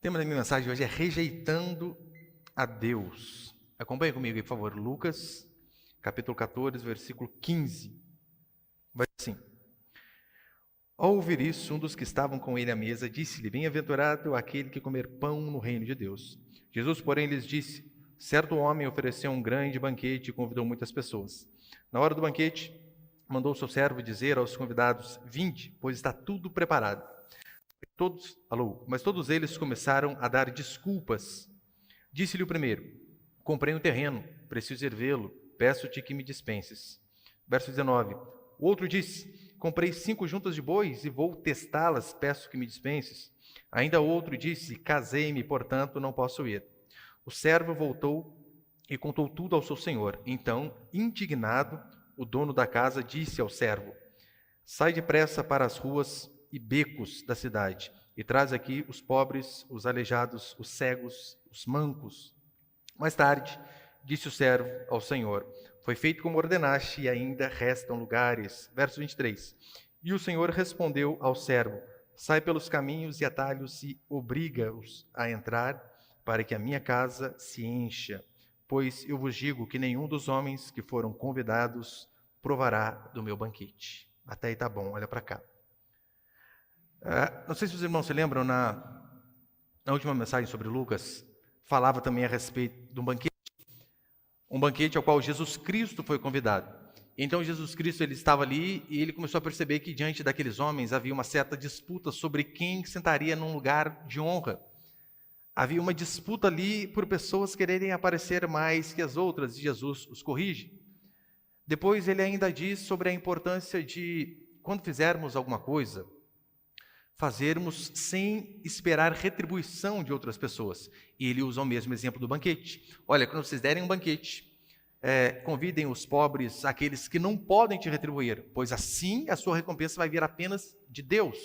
tema da minha mensagem hoje é rejeitando a Deus. Acompanhe comigo aí, por favor, Lucas, capítulo 14, versículo 15. Vai assim: Ao ouvir isso, um dos que estavam com ele à mesa disse-lhe: Bem-aventurado aquele que comer pão no reino de Deus. Jesus, porém, lhes disse: Certo homem ofereceu um grande banquete e convidou muitas pessoas. Na hora do banquete, mandou seu servo dizer aos convidados: Vinde, pois está tudo preparado. Mas todos eles começaram a dar desculpas. Disse-lhe o primeiro: Comprei um terreno, preciso ir vê-lo, peço-te que me dispenses. Verso 19. O outro disse: Comprei 5 juntas de bois e vou testá-las, peço que me dispenses. Ainda outro disse: Casei-me, portanto não posso ir. O servo voltou e contou tudo ao seu senhor. Então, indignado, o dono da casa disse ao servo: Sai depressa para as ruas e becos da cidade, e traz aqui os pobres, os aleijados, os cegos, os mancos. Mais tarde, disse o servo ao senhor: Foi feito como ordenaste, e ainda restam lugares. Verso 23. E o senhor respondeu ao servo: Sai pelos caminhos e atalhos e obriga-os a entrar, para que a minha casa se encha. Pois eu vos digo que nenhum dos homens que foram convidados provará do meu banquete. Até aí tá bom, olha para cá. Não sei se os irmãos se lembram, na última mensagem sobre Lucas, falava também a respeito de um banquete ao qual Jesus Cristo foi convidado. Então Jesus Cristo ele estava ali e ele começou a perceber que diante daqueles homens havia uma certa disputa sobre quem sentaria num lugar de honra. Havia uma disputa ali por pessoas quererem aparecer mais que as outras, e Jesus os corrige. Depois ele ainda diz sobre a importância de, quando fizermos alguma coisa, fazermos sem esperar retribuição de outras pessoas. E ele usa o mesmo exemplo do banquete. Olha, quando vocês derem um banquete, convidem os pobres, aqueles que não podem te retribuir, pois assim a sua recompensa vai vir apenas de Deus.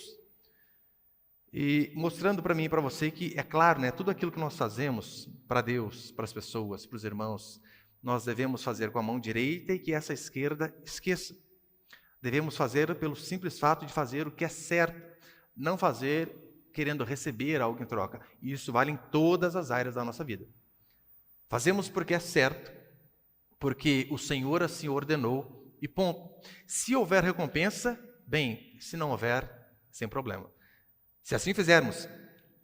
E mostrando para mim e para você que, é claro, tudo aquilo que nós fazemos para Deus, para as pessoas, para os irmãos, nós devemos fazer com a mão direita e que essa esquerda esqueça. Devemos fazer pelo simples fato de fazer o que é certo. Não fazer querendo receber algo em troca. E isso vale em todas as áreas da nossa vida. Fazemos porque é certo, porque o Senhor assim ordenou e ponto. Se houver recompensa, bem. Se não houver, sem problema. Se assim fizermos,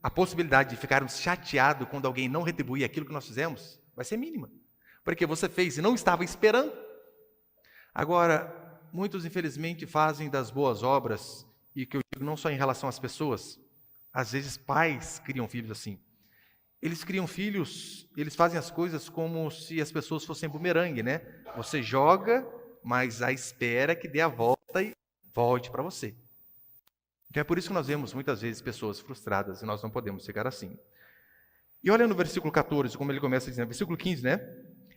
a possibilidade de ficarmos chateados quando alguém não retribui aquilo que nós fizemos vai ser mínima. Porque você fez e não estava esperando. Agora, muitos infelizmente fazem das boas obras, e que eu digo não só em relação às pessoas, às vezes pais criam filhos assim. Eles criam filhos, eles fazem as coisas como se as pessoas fossem bumerangue, Você joga, mas à espera que dê a volta e volte para você. Então é por isso que nós vemos muitas vezes pessoas frustradas, e nós não podemos ficar assim. E olha no versículo 14, como ele começa dizendo, versículo 15,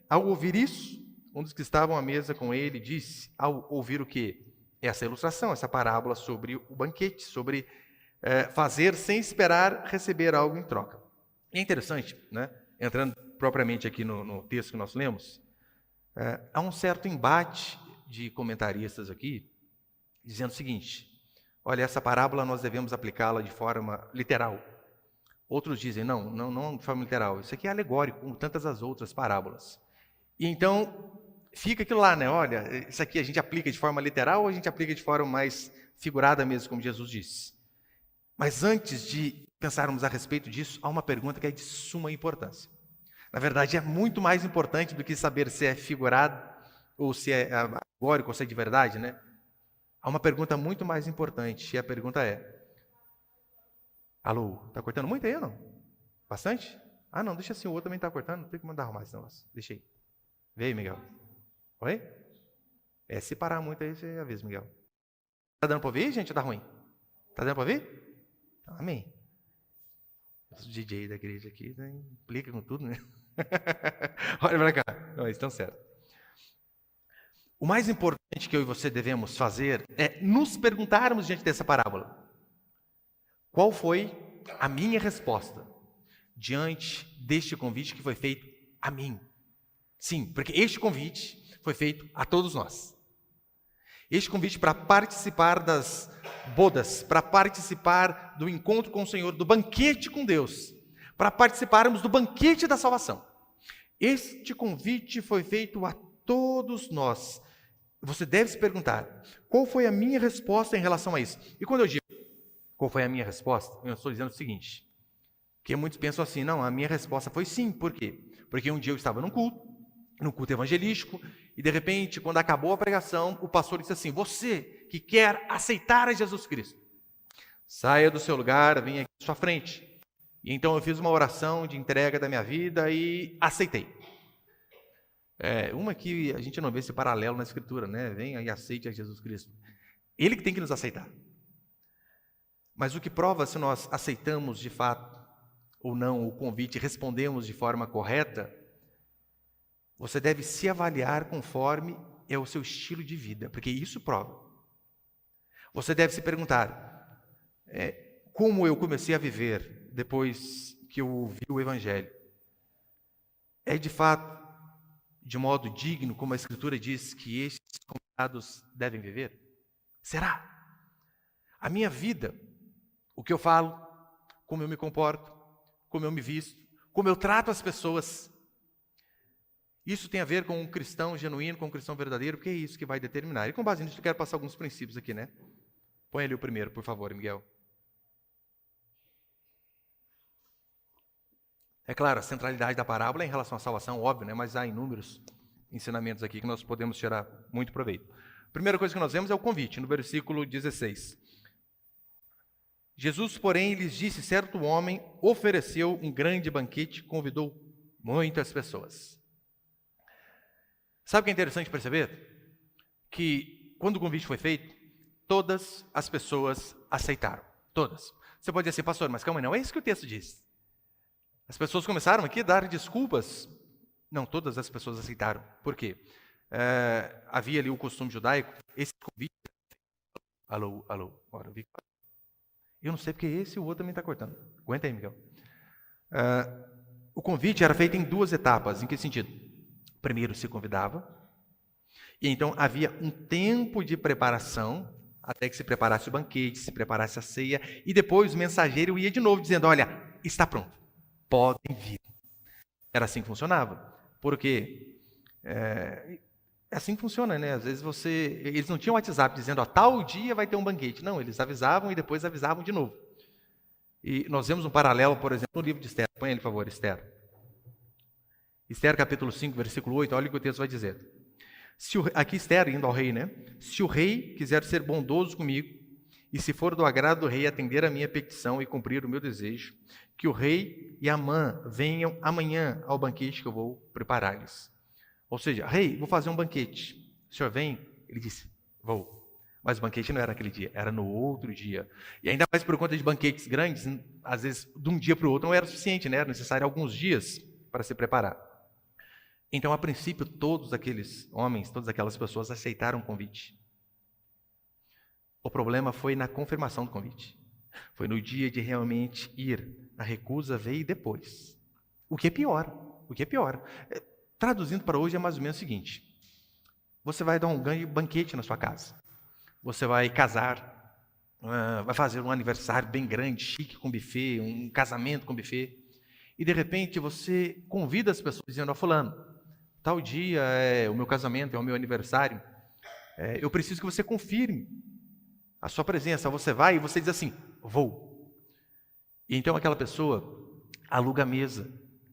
Ao ouvir isso, um dos que estavam à mesa com ele disse, ao ouvir o quê? Essa ilustração, essa parábola sobre o banquete, sobre fazer sem esperar receber algo em troca. E é interessante, entrando propriamente aqui no texto que nós lemos, há um certo embate de comentaristas aqui, dizendo o seguinte: olha, essa parábola nós devemos aplicá-la de forma literal. Outros dizem, não de forma literal, isso aqui é alegórico, como tantas as outras parábolas. E então fica aquilo lá, olha, isso aqui a gente aplica de forma literal ou a gente aplica de forma mais figurada mesmo, como Jesus disse? Mas antes de pensarmos a respeito disso, há uma pergunta que é de suma importância. Na verdade, é muito mais importante do que saber se é figurado ou se é alegórico ou se é de verdade, Há uma pergunta muito mais importante, e a pergunta é: alô, tá cortando muito aí ou não? Bastante? Ah, não, deixa assim, o outro também tá cortando, tem que mandar arrumar esse negócio. Deixa aí. Vê aí, Miguel. Oi? Se parar muito aí, você avisa, Miguel. Tá dando para ouvir, gente, ou tá ruim? Tá dando para ouvir? Amém. Os DJ da igreja aqui implica com tudo, Olha para cá. Não, eles estão certos. O mais importante que eu e você devemos fazer é nos perguntarmos diante dessa parábola: qual foi a minha resposta diante deste convite que foi feito a mim? Sim, porque este convite foi feito a todos nós. Este convite para participar das bodas, para participar do encontro com o Senhor, do banquete com Deus, para participarmos do banquete da salvação. Este convite foi feito a todos nós. Você deve se perguntar, qual foi a minha resposta em relação a isso? E quando eu digo, qual foi a minha resposta? Eu estou dizendo o seguinte, que muitos pensam assim, não, a minha resposta foi sim. Por quê? Porque um dia eu estava num culto evangelístico, e de repente, quando acabou a pregação, o pastor disse assim, você que quer aceitar a Jesus Cristo, saia do seu lugar, venha aqui à sua frente. E então eu fiz uma oração de entrega da minha vida e aceitei. Uma que a gente não vê esse paralelo na Escritura, né? Venha e aceite a Jesus Cristo. Ele que tem que nos aceitar. Mas o que prova se nós aceitamos de fato ou não o convite e respondemos de forma correta, você deve se avaliar conforme é o seu estilo de vida, porque isso prova. Você deve se perguntar, como eu comecei a viver depois que eu ouvi o Evangelho? É de fato de modo digno, como a Escritura diz que estes convidados devem viver? Será? A minha vida, o que eu falo, como eu me comporto, como eu me visto, como eu trato as pessoas, isso tem a ver com um cristão genuíno, com um cristão verdadeiro, porque é isso que vai determinar. E com base nisso eu quero passar alguns princípios aqui, né? Põe ali o primeiro, por favor, Miguel. É claro, a centralidade da parábola é em relação à salvação, óbvio, né? Mas há inúmeros ensinamentos aqui que nós podemos tirar muito proveito. A primeira coisa que nós vemos é o convite, no versículo 16. Jesus, porém, lhes disse, certo homem ofereceu um grande banquete, convidou muitas pessoas. Sabe o que é interessante perceber? Que quando o convite foi feito, todas as pessoas aceitaram. Todas. Você pode dizer assim, pastor, mas calma aí, não é isso que o texto diz. As pessoas começaram aqui a dar desculpas. Não, todas as pessoas aceitaram. Por quê? Havia ali o costume judaico, esse convite... Alô, ora, eu não sei porque esse e o outro também está cortando. Aguenta aí, Miguel. O convite era feito em duas etapas. Em que sentido? Primeiro se convidava, e então havia um tempo de preparação, até que se preparasse o banquete, se preparasse a ceia, e depois o mensageiro ia de novo dizendo, olha, está pronto, podem vir. Era assim que funcionava. Porque é assim que funciona, né? Às vezes eles não tinham WhatsApp dizendo, ó, tal dia vai ter um banquete. Não, eles avisavam e depois avisavam de novo. E nós vemos um paralelo, por exemplo, no livro de Esther. Põe ele, por favor, Esther. Esther, capítulo 5, versículo 8, olha o que o texto vai dizer. Aqui Esther, indo ao rei, né? Se o rei quiser ser bondoso comigo, e se for do agrado do rei atender a minha petição e cumprir o meu desejo, que o rei e Amã venham amanhã ao banquete que eu vou preparar-lhes. Ou seja, rei, vou fazer um banquete. O senhor vem? Ele disse, vou. Mas o banquete não era naquele dia, era no outro dia. E ainda mais por conta de banquetes grandes, às vezes de um dia para o outro não era suficiente, né? Era necessário alguns dias para se preparar. Então, a princípio, todos aqueles homens, todas aquelas pessoas aceitaram o convite. O problema foi na confirmação do convite. Foi no dia de realmente ir. A recusa veio depois. O que é pior. Traduzindo para hoje é mais ou menos o seguinte. Você vai dar um banquete na sua casa. Você vai casar. Vai fazer um aniversário bem grande, chique, com buffet, um casamento com buffet. E de repente você convida as pessoas dizendo, ó, fulano, tal dia é o meu casamento, é o meu aniversário. Eu preciso que você confirme a sua presença. Você vai e você diz assim, vou. E então aquela pessoa aluga a mesa,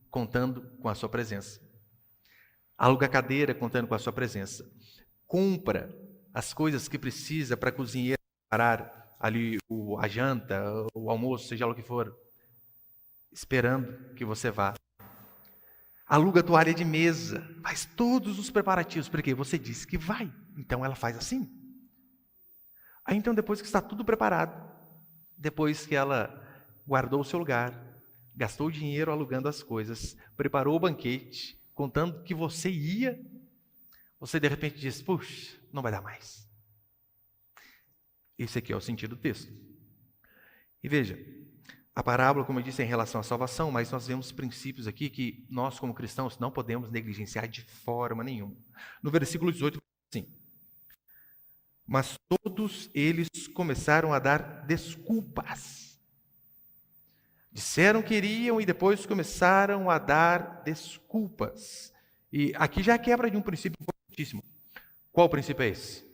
contando com a sua presença. Aluga a cadeira, contando com a sua presença. Compra as coisas que precisa para a cozinheira preparar ali a janta, o almoço, seja lá o que for, esperando que você vá. Aluga a toalha de mesa, faz todos os preparativos, porque você disse que vai, então ela faz assim. Aí então, depois que está tudo preparado, depois que ela guardou o seu lugar, gastou dinheiro alugando as coisas, preparou o banquete, contando que você ia, você de repente diz, puxa, não vai dar mais. Esse aqui é o sentido do texto. E veja, a parábola, como eu disse, é em relação à salvação, mas nós vemos princípios aqui que nós, como cristãos, não podemos negligenciar de forma nenhuma. No versículo 18, assim, mas todos eles começaram a dar desculpas. Disseram que iriam e depois começaram a dar desculpas. E aqui já quebra de um princípio importantíssimo. Qual princípio é esse?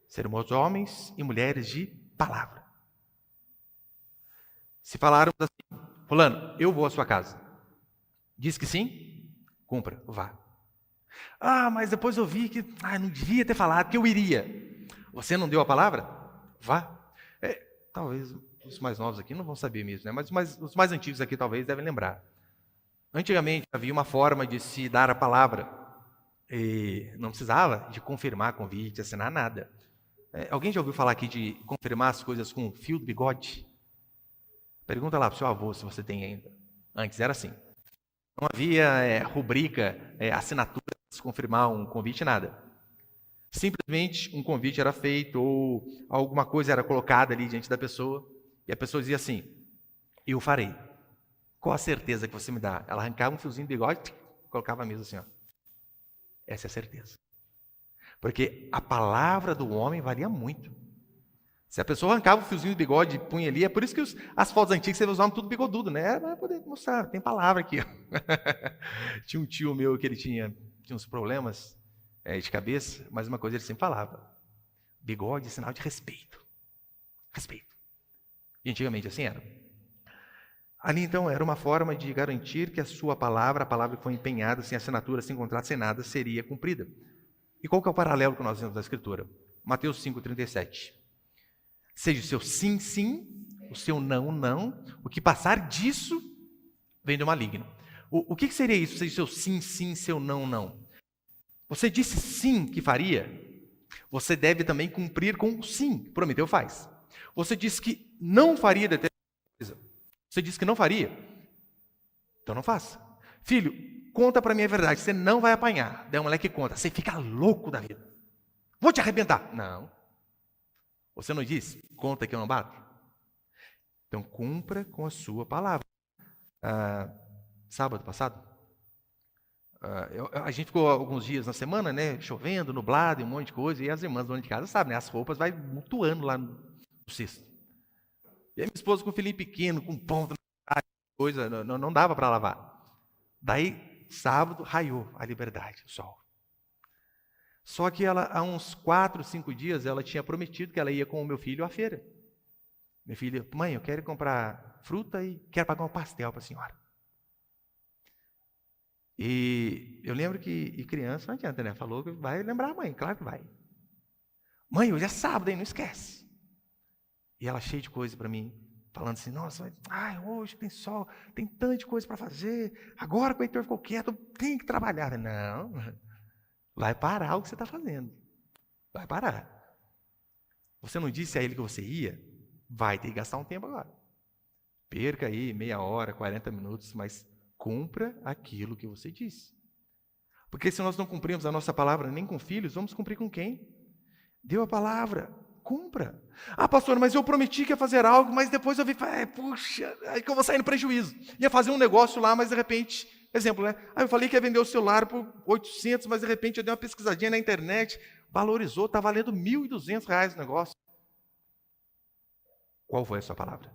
Sermos homens e mulheres de palavra. Se falarmos assim, fulano, eu vou à sua casa. Diz que sim, cumpra, vá. Ah, mas depois eu vi que não devia ter falado, que eu iria. Você não deu a palavra? Vá. Talvez os mais novos aqui não vão saber mesmo, né? Mas os mais antigos aqui talvez devem lembrar. Antigamente havia uma forma de se dar a palavra. E não precisava de confirmar convite, assinar nada. Alguém já ouviu falar aqui de confirmar as coisas com um fio do bigode? Pergunta lá para o seu avô se você tem ainda. Antes era assim. Não havia rubrica, assinatura para confirmar um convite, nada. Simplesmente um convite era feito ou alguma coisa era colocada ali diante da pessoa e a pessoa dizia assim, eu farei. Qual a certeza que você me dá? Ela arrancava um fiozinho de bigode e colocava a mesa assim, ó. Essa é a certeza. Porque a palavra do homem valia muito. Se a pessoa arrancava o fiozinho de bigode e punha ali, é por isso que as fotos antigas você usavam tudo bigodudo, né? Para poder mostrar, tem palavra aqui. Tinha um tio meu que ele tinha uns problemas de cabeça, mas uma coisa ele sempre falava: bigode é sinal de respeito. Respeito. E antigamente assim era. Ali então era uma forma de garantir que a sua palavra, a palavra que foi empenhada, sem assinatura, sem contrato, sem nada, seria cumprida. E qual que é o paralelo que nós vemos na Escritura? Mateus 5,37. Seja o seu sim, sim, o seu não, não. O que passar disso vem do maligno. O que seria isso? Seja o seu sim, sim, seu não, não. Você disse sim que faria, você deve também cumprir com sim. Prometeu, faz. Você disse que não faria determinada coisa. Você disse que não faria, então não faça. Filho, conta para mim a verdade, você não vai apanhar. Daí o moleque conta, você fica louco da vida. Vou te arrebentar. Não. Você não disse, conta que eu não bato? Então cumpra com a sua palavra. Sábado passado, a gente ficou alguns dias na semana, né, chovendo, nublado e um monte de coisa, e as irmãs do ano de casa sabem, né, as roupas vai mutuando lá no cesto. E aí minha esposa com o filhinho pequeno, com ponto, coisa, não dava para lavar. Daí, sábado, raiou a liberdade, o sol. Só que ela, há uns 4, 5 dias, ela tinha prometido que ela ia com o meu filho à feira. Meu filho, mãe, eu quero comprar fruta e quero pagar um pastel para a senhora. E eu lembro que criança não adianta, né? Falou que vai lembrar a mãe, claro que vai. Mãe, hoje é sábado, hein? Não esquece. E ela cheia de coisa para mim, falando assim, nossa, hoje tem sol, tem tanta coisa para fazer, agora que o Heitor ficou quieto, tem que trabalhar. Não, vai parar o que você está fazendo. Vai parar. Você não disse a ele que você ia? Vai ter que gastar um tempo agora. Perca aí meia hora, 40 minutos, mas cumpra aquilo que você disse. Porque se nós não cumprimos a nossa palavra nem com filhos, vamos cumprir com quem? Deu a palavra, cumpra. Ah, pastor, mas eu prometi que ia fazer algo, mas depois eu vi, puxa, aí que eu vou sair no prejuízo. Ia fazer um negócio lá, mas de repente, exemplo, né? Eu falei que ia vender o celular por 800, mas de repente eu dei uma pesquisadinha na internet, valorizou, está valendo R$1.200 o negócio. Qual foi a sua palavra?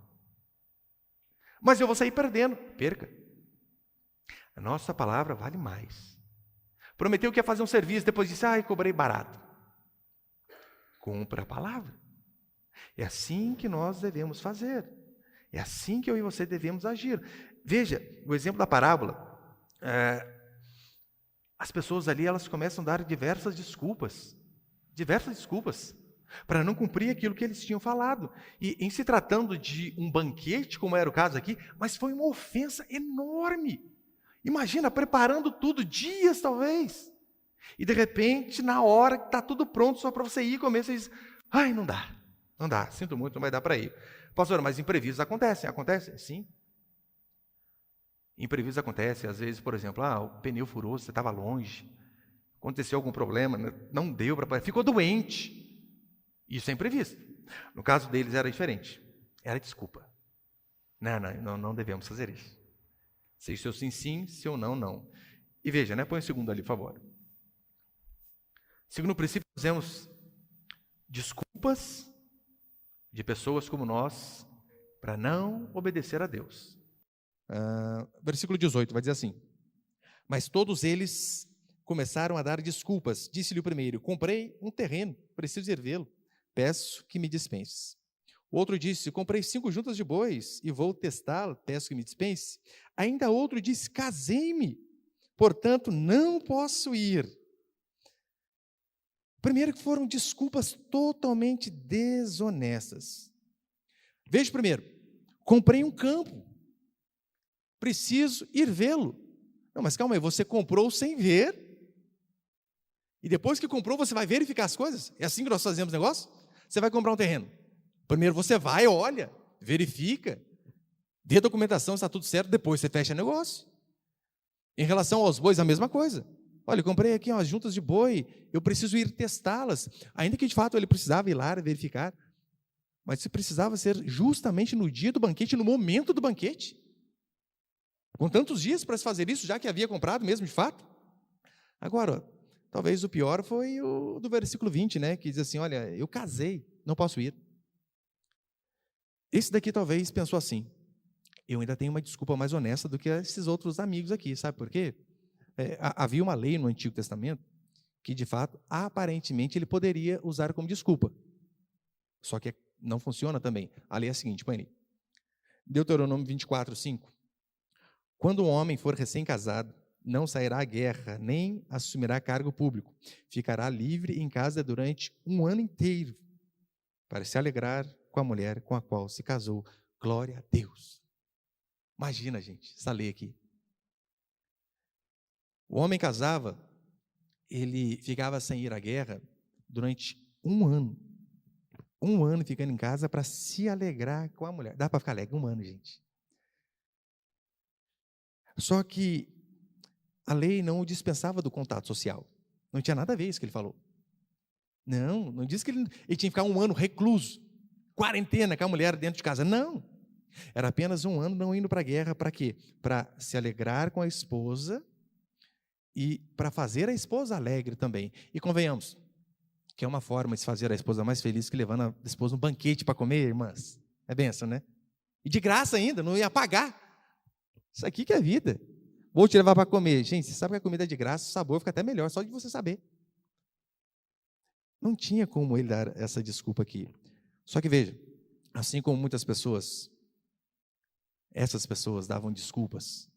Mas eu vou sair perdendo. Perca. A nossa palavra vale mais. Prometeu que ia fazer um serviço, depois disse, cobrei barato. Cumpra a palavra. É assim que nós devemos fazer. É assim que eu e você devemos agir. Veja, o exemplo da parábola. As pessoas ali, elas começam a dar diversas desculpas. Para não cumprir aquilo que eles tinham falado. E em se tratando de um banquete, como era o caso aqui, mas foi uma ofensa enorme. Imagina, preparando tudo, dias talvez. E de repente, na hora que está tudo pronto, só para você ir comer, você diz, não dá, sinto muito, não vai dar para ir. Pastor, mas imprevistos acontecem? Sim. Imprevistos acontecem, às vezes, por exemplo, o pneu furou, você estava longe, aconteceu algum problema, não deu para... ficou doente. Isso é imprevisto. No caso deles era diferente. Era desculpa. Não devemos fazer isso. Seja seu sim, sim, seu não, não. E veja, põe o segundo ali, por favor. Segundo princípio, nós temos desculpas de pessoas como nós para não obedecer a Deus. Versículo 18, vai dizer assim: mas todos eles começaram a dar desculpas. Disse-lhe o primeiro: comprei um terreno, preciso ir vê-lo, peço que me dispenses. O outro disse: comprei 5 juntas de bois e vou testá-lo, peço que me dispense. Ainda outro disse: casei-me, portanto não posso ir. Primeiro que foram desculpas totalmente desonestas. Veja primeiro: comprei um campo, preciso ir vê-lo. Não, mas calma aí, você comprou sem ver, e depois que comprou você vai verificar as coisas? É assim que nós fazemos negócio? Você vai comprar um terreno, primeiro você vai, olha, verifica, vê a documentação, está tudo certo, depois você fecha negócio. Em relação aos bois, a mesma coisa. Olha, eu comprei aqui umas juntas de boi, eu preciso ir testá-las, ainda que de fato ele precisava ir lá verificar, mas isso precisava ser justamente no dia do banquete, no momento do banquete, com tantos dias para se fazer isso, já que havia comprado mesmo de fato. Agora, talvez o pior foi o do versículo 20, né, que diz assim: olha, eu casei, não posso ir. Esse daqui talvez pensou assim: eu ainda tenho uma desculpa mais honesta do que esses outros amigos aqui, sabe por quê? Havia uma lei no Antigo Testamento que, de fato, aparentemente ele poderia usar como desculpa, só que não funciona também. A lei é a seguinte, põe ali, Deuteronômio 24, 5. Quando um homem for recém-casado, não sairá à guerra, nem assumirá cargo público. Ficará livre em casa durante 1 ano inteiro, para se alegrar com a mulher com a qual se casou. Glória a Deus. Imagina, gente, essa lei aqui. O homem casava, ele ficava sem ir à guerra durante 1 ano. 1 ano ficando em casa para se alegrar com a mulher. Dá para ficar alegre 1 ano, gente. Só que a lei não o dispensava do contato social. Não tinha nada a ver isso que ele falou. Não disse que ele tinha que ficar 1 ano recluso, quarentena com a mulher dentro de casa. Não. Era apenas 1 ano não indo para a guerra. Para quê? Para se alegrar com a esposa e para fazer a esposa alegre também. E convenhamos, que é uma forma de se fazer a esposa mais feliz que levando a esposa um banquete para comer, irmãs. É bênção, né? E de graça ainda, não ia pagar. Isso aqui que é vida. Vou te levar para comer. Gente, você sabe que a comida é de graça, o sabor fica até melhor, só de você saber. Não tinha como ele dar essa desculpa aqui. Só que veja, assim como muitas pessoas, essas pessoas davam desculpas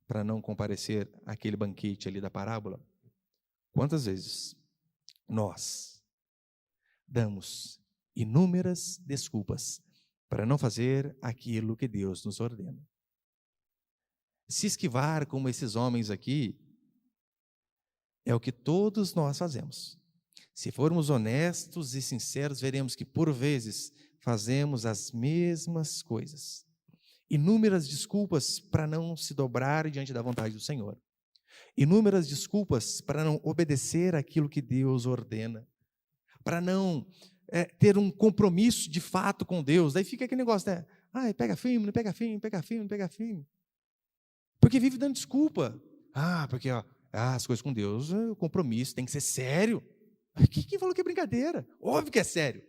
para não comparecer àquele banquete ali da parábola, quantas vezes nós damos inúmeras desculpas para não fazer aquilo que Deus nos ordena? Se esquivar como esses homens aqui, é o que todos nós fazemos. Se formos honestos e sinceros, veremos que por vezes fazemos as mesmas coisas. Inúmeras desculpas para não se dobrar diante da vontade do Senhor. Inúmeras desculpas para não obedecer aquilo que Deus ordena. Para não ter um compromisso de fato com Deus. Daí fica aquele negócio, né? Pega firme, não pega firme, pega firme, não pega firme. Porque vive dando desculpa. Porque as coisas com Deus, o compromisso tem que ser sério. Quem falou que é brincadeira? Óbvio que é sério.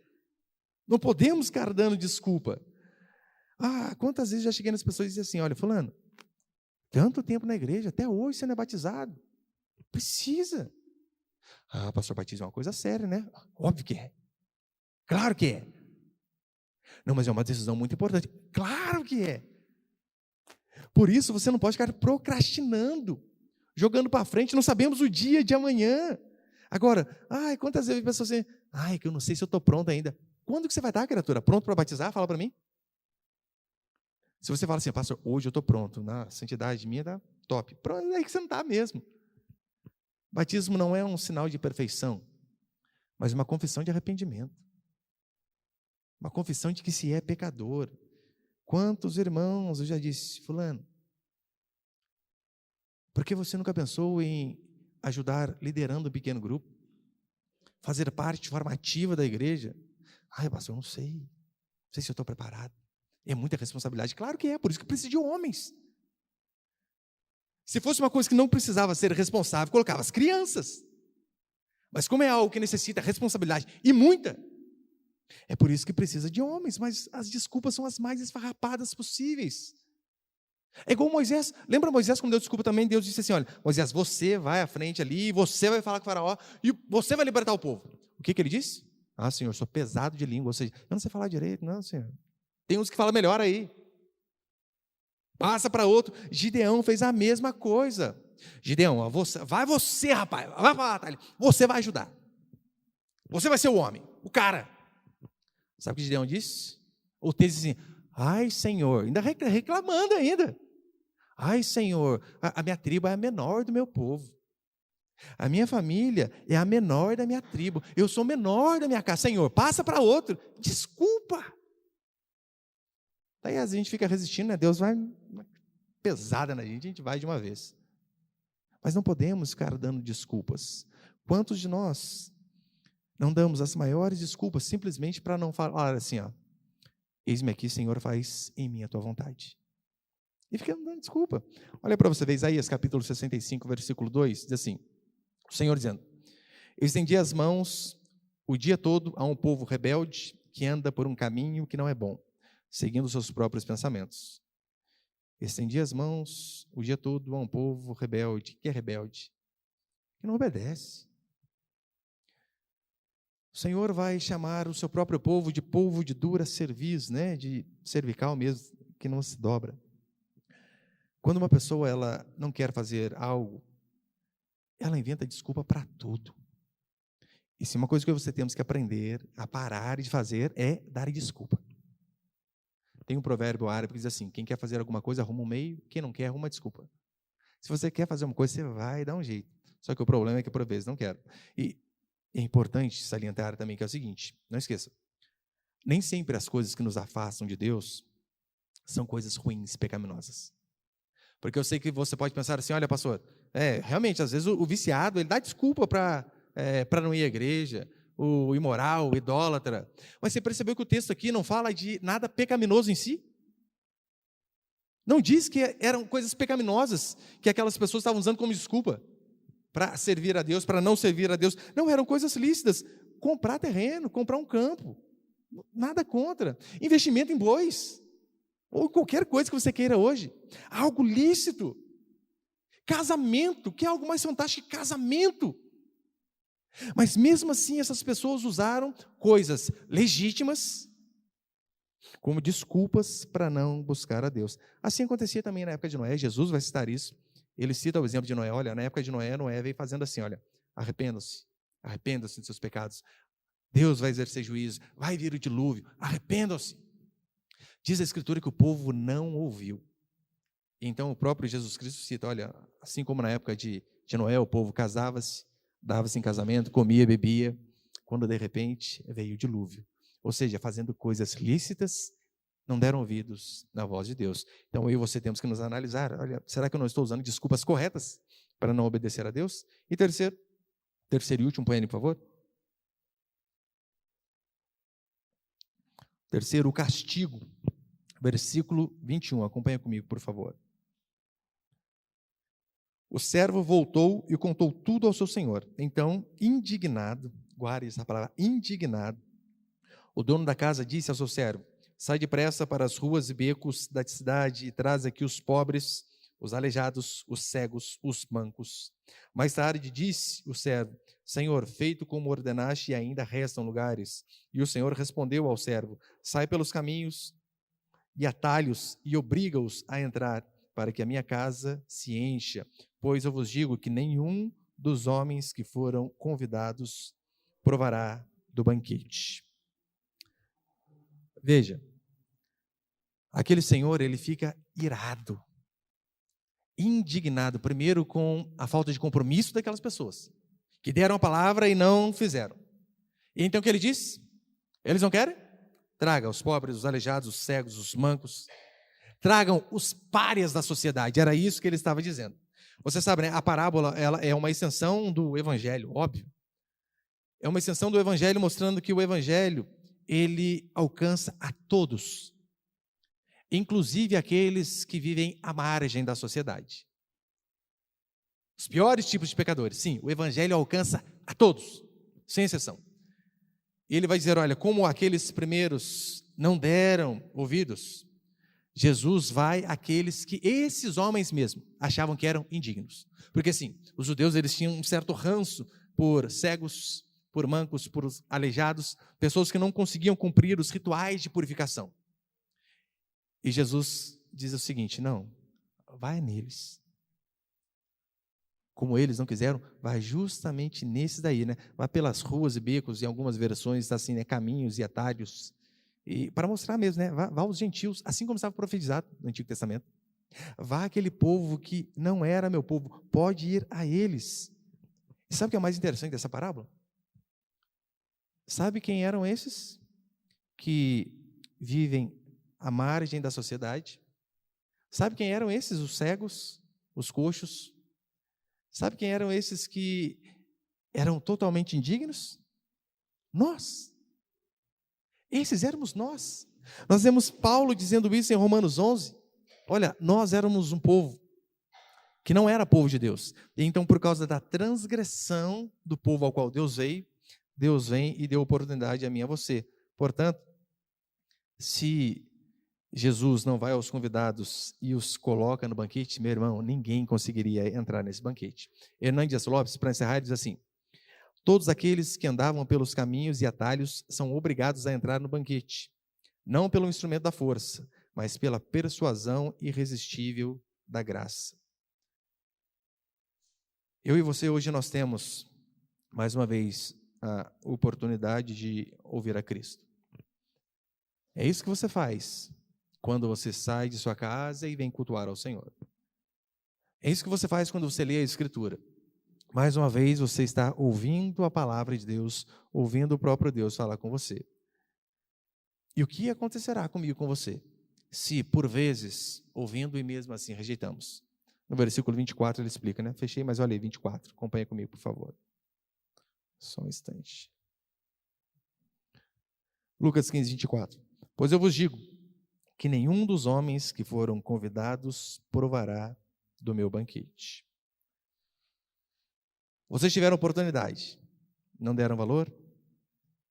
Não podemos ficar dando desculpa. Quantas vezes já cheguei nas pessoas e disse assim: olha, fulano, tanto tempo na igreja, até hoje você não é batizado. Precisa. Pastor, batismo é uma coisa séria, né? Óbvio que é. Claro que é. Não, mas é uma decisão muito importante. Claro que é. Por isso você não pode ficar procrastinando, jogando para frente, não sabemos o dia de amanhã. Agora, quantas vezes a pessoa assim, que eu não sei se eu estou pronto ainda. Quando que você vai estar, criatura? Pronto para batizar? Fala para mim. Se você fala assim, pastor, hoje eu estou pronto, na santidade minha está top. Pronto, é aí que você não está mesmo. Batismo não é um sinal de perfeição, mas uma confissão de arrependimento. Uma confissão de que se é pecador. Quantos irmãos eu já disse, fulano, por que você nunca pensou em ajudar liderando um pequeno grupo? Fazer parte formativa da igreja? Pastor, eu não sei se eu estou preparado. É muita responsabilidade. Claro que é, por isso que precisa de homens. Se fosse uma coisa que não precisava ser responsável, colocava as crianças. Mas como é algo que necessita responsabilidade, e muita, é por isso que precisa de homens, mas as desculpas são as mais esfarrapadas possíveis. É igual Moisés. Lembra Moisés quando deu desculpa também? Deus disse assim, olha, Moisés, você vai à frente ali, você vai falar com o faraó, e você vai libertar o povo. O que ele disse? Ah, Senhor, eu sou pesado de língua, ou seja, eu não sei falar direito, não, Senhor. Tem uns que falam melhor aí. Passa para outro. Gideão fez a mesma coisa. Gideão, vai você, rapaz, vai para a batalha, você vai ajudar. Você vai ser o homem, o cara. Sabe o que Gideão disse? O texto diz assim, ai, Senhor, ainda reclamando ainda. Ai, Senhor, a minha tribo é a menor do meu povo. A minha família é a menor da minha tribo. Eu sou o menor da minha casa. Senhor, passa para outro. Desculpa. Daí a gente fica resistindo, né? Deus vai pesada na gente, a gente vai de uma vez. Mas não podemos ficar dando desculpas. Quantos de nós não damos as maiores desculpas simplesmente para não falar assim, ó, eis-me aqui, Senhor, faz em mim a tua vontade. E fica dando desculpa. Olha para você ver, Isaías capítulo 65, versículo 2, diz assim, o Senhor dizendo, eu estendi as mãos o dia todo a um povo rebelde que anda por um caminho que não é bom, seguindo os seus próprios pensamentos. Estendi as mãos o dia todo a um povo rebelde. Que é rebelde? Que não obedece. O Senhor vai chamar o seu próprio povo de dura cerviz, né? De cervical mesmo, que não se dobra. Quando uma pessoa ela não quer fazer algo, ela inventa desculpa para tudo. E se uma coisa que você temos que aprender a parar de fazer é dar desculpa. Tem um provérbio árabe que diz assim, quem quer fazer alguma coisa arruma um meio, quem não quer arruma desculpa. Se você quer fazer uma coisa, você vai dar um jeito. Só que o problema é que por vezes não quero. E é importante salientar também que é o seguinte, não esqueça, nem sempre as coisas que nos afastam de Deus são coisas ruins, pecaminosas. Porque eu sei que você pode pensar assim, olha pastor, realmente às vezes o viciado, ele dá desculpa para não ir à igreja, o imoral, o idólatra. Mas você percebeu que o texto aqui não fala de nada pecaminoso em si? Não diz que eram coisas pecaminosas que aquelas pessoas estavam usando como desculpa para servir a Deus, para não servir a Deus. Não, eram coisas lícitas. Comprar terreno, comprar um campo, nada contra. Investimento em bois, ou qualquer coisa que você queira hoje. Algo lícito. Casamento, que é algo mais fantástico que casamento. Mas mesmo assim, essas pessoas usaram coisas legítimas como desculpas para não buscar a Deus. Assim acontecia também na época de Noé. Jesus vai citar isso. Ele cita o exemplo de Noé. Olha, na época de Noé, Noé veio fazendo assim, olha, arrependam-se dos seus pecados. Deus vai exercer juízo, vai vir o dilúvio, arrependam-se. Diz a Escritura que o povo não ouviu. Então o próprio Jesus Cristo cita, olha, assim como na época de Noé, o povo casava-se, dava-se em casamento, comia, bebia, quando de repente veio o dilúvio. Ou seja, fazendo coisas lícitas, não deram ouvidos na voz de Deus. Então eu e você temos que nos analisar, olha, será que eu não estou usando desculpas corretas para não obedecer a Deus? E terceiro e último, põe aí, por favor. Terceiro, o castigo. Versículo 21, acompanha comigo, por favor. O servo voltou e contou tudo ao seu senhor. Então, indignado, guarde essa palavra, indignado, o dono da casa disse ao seu servo, sai depressa para as ruas e becos da cidade e traz aqui os pobres, os aleijados, os cegos, os mancos. Mais tarde disse o servo, Senhor, feito como ordenaste, ainda restam lugares. E o Senhor respondeu ao servo, sai pelos caminhos e atalhos e obriga-os a entrar, para que a minha casa se encha. Pois eu vos digo que nenhum dos homens que foram convidados provará do banquete. Veja, aquele senhor, ele fica irado, indignado, primeiro com a falta de compromisso daquelas pessoas, que deram a palavra e não fizeram. E então o que ele diz? Eles não querem? Traga os pobres, os aleijados, os cegos, os mancos. Tragam os párias da sociedade. Era isso que ele estava dizendo. Você sabe, né? A parábola ela é uma extensão do evangelho, óbvio. É uma extensão do evangelho mostrando que o evangelho, ele alcança a todos. Inclusive aqueles que vivem à margem da sociedade. Os piores tipos de pecadores. Sim, o evangelho alcança a todos, sem exceção. E ele vai dizer, olha, como aqueles primeiros não deram ouvidos, Jesus vai àqueles que esses homens mesmo achavam que eram indignos. Porque assim, os judeus eles tinham um certo ranço por cegos, por mancos, por aleijados, pessoas que não conseguiam cumprir os rituais de purificação. E Jesus diz o seguinte: não, vai neles. Como eles não quiseram, vai justamente nesses daí, né? Vai pelas ruas e becos, em algumas versões está assim, né? Caminhos e atalhos. E para mostrar mesmo, né? Vá aos gentios, assim como estava profetizado no Antigo Testamento. Vá aquele povo que não era meu povo, pode ir a eles. E sabe o que é mais interessante dessa parábola? Sabe quem eram esses que vivem à margem da sociedade? Sabe quem eram esses? Os cegos, os coxos. Sabe quem eram esses que eram totalmente indignos? Nós. Esses éramos nós. Nós vemos Paulo dizendo isso em Romanos 11. Olha, nós éramos um povo que não era povo de Deus. E então, por causa da transgressão do povo ao qual Deus veio, Deus vem e deu oportunidade a mim e a você. Portanto, se Jesus não vai aos convidados e os coloca no banquete, meu irmão, ninguém conseguiria entrar nesse banquete. Hernán Dias Lopes, para encerrar, diz assim: todos aqueles que andavam pelos caminhos e atalhos são obrigados a entrar no banquete, não pelo instrumento da força, mas pela persuasão irresistível da graça. Eu e você hoje nós temos, mais uma vez, a oportunidade de ouvir a Cristo. É isso que você faz quando você sai de sua casa e vem cultuar ao Senhor. É isso que você faz quando você lê a Escritura. Mais uma vez, você está ouvindo a palavra de Deus, ouvindo o próprio Deus falar com você. E o que acontecerá comigo, com você, se por vezes, ouvindo e mesmo assim rejeitamos? No versículo 24 ele explica, né? Fechei, mas olha aí, 24. Acompanha comigo, por favor. Só um instante. Lucas 15, 24. Pois eu vos digo que nenhum dos homens que foram convidados provará do meu banquete. Vocês tiveram oportunidade, não deram valor?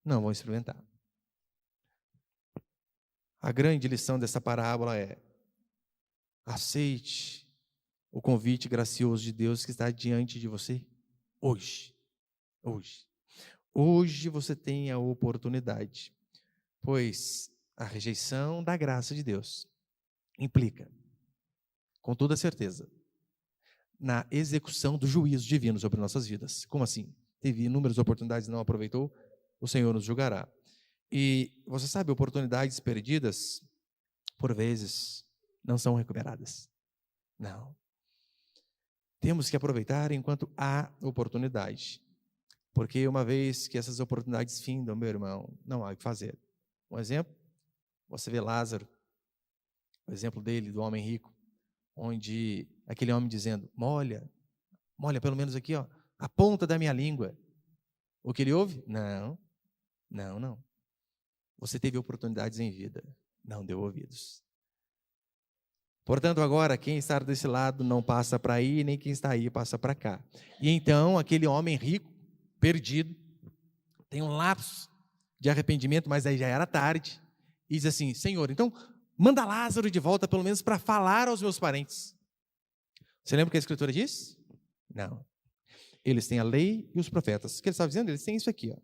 Não vão experimentar. A grande lição dessa parábola é: aceite o convite gracioso de Deus que está diante de você hoje. Hoje. Hoje você tem a oportunidade, pois a rejeição da graça de Deus implica, com toda certeza, na execução do juízo divino sobre nossas vidas. Como assim? Teve inúmeras oportunidades e não aproveitou, o Senhor nos julgará. E você sabe, oportunidades perdidas, por vezes, não são recuperadas. Não. Temos que aproveitar enquanto há oportunidade. Porque uma vez que essas oportunidades findam, meu irmão, não há o que fazer. Um exemplo, você vê Lázaro, o exemplo dele, do homem rico, onde aquele homem dizendo: molha pelo menos aqui, ó, a ponta da minha língua. O que ele ouve? Não. Você teve oportunidades em vida, não deu ouvidos. Portanto, agora, quem está desse lado não passa para aí, nem quem está aí passa para cá. E então, aquele homem rico, perdido, tem um lapso de arrependimento, mas aí já era tarde, e diz assim: Senhor, então, manda Lázaro de volta, pelo menos para falar aos meus parentes. Você lembra o que a Escritura diz? Não. Eles têm a lei e os profetas. O que ele estava dizendo? Eles têm isso aqui, ó.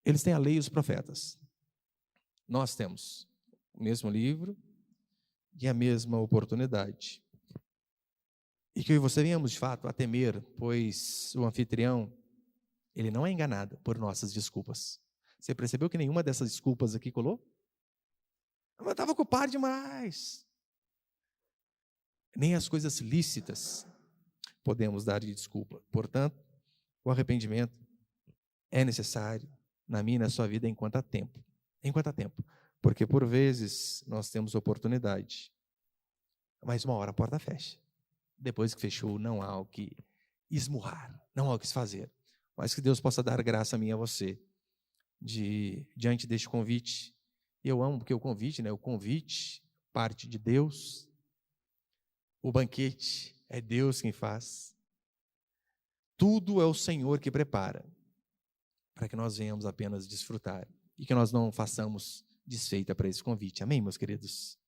Eles têm a lei e os profetas. Nós temos o mesmo livro e a mesma oportunidade. E que eu e você venhamos, de fato, a temer, pois o anfitrião, ele não é enganado por nossas desculpas. Você percebeu que nenhuma dessas desculpas aqui colou? Mas estava ocupado demais. Nem as coisas lícitas podemos dar de desculpa. Portanto, o arrependimento é necessário na minha e na sua vida enquanto há tempo. Enquanto há tempo. Porque por vezes nós temos oportunidade, mas uma hora a porta fecha. Depois que fechou, não há o que esmurrar, não há o que se fazer. Mas que Deus possa dar graça a mim e a você, diante deste convite. E eu amo porque o convite, né? O convite parte de Deus. O banquete é Deus quem faz. Tudo é o Senhor que prepara, para que nós venhamos apenas desfrutar e que nós não façamos desfeita para esse convite. Amém, meus queridos?